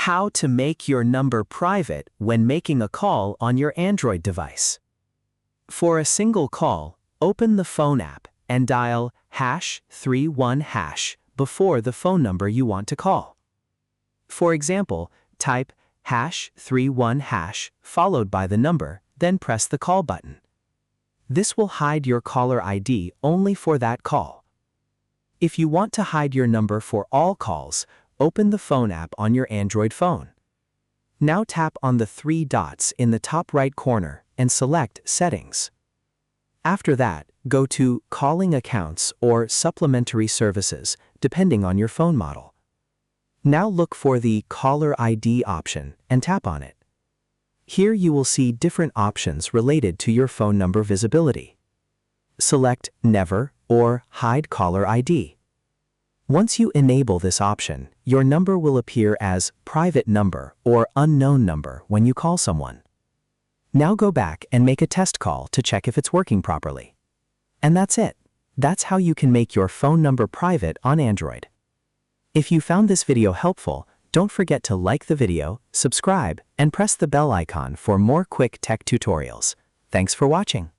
How to make your number private when making a call on your Android device. For a single call, open the phone app and dial #31# before the phone number you want to call. For example, type #31# followed by the number, then press the call button. This will hide your caller ID only for that call. If you want to hide your number for all calls, open the phone app on your Android phone. Now tap on the three dots in the top right corner and select Settings. After that, go to Calling Accounts or Supplementary Services, depending on your phone model. Now look for the Caller ID option and tap on it. Here you will see different options related to your phone number visibility. Select Never or Hide Caller ID. Once you enable this option, your number will appear as Private Number or Unknown Number when you call someone. Now go back and make a test call to check if it's working properly. And that's it. That's how you can make your phone number private on Android. If you found this video helpful, don't forget to like the video, subscribe, and press the bell icon for more quick tech tutorials. Thanks for watching.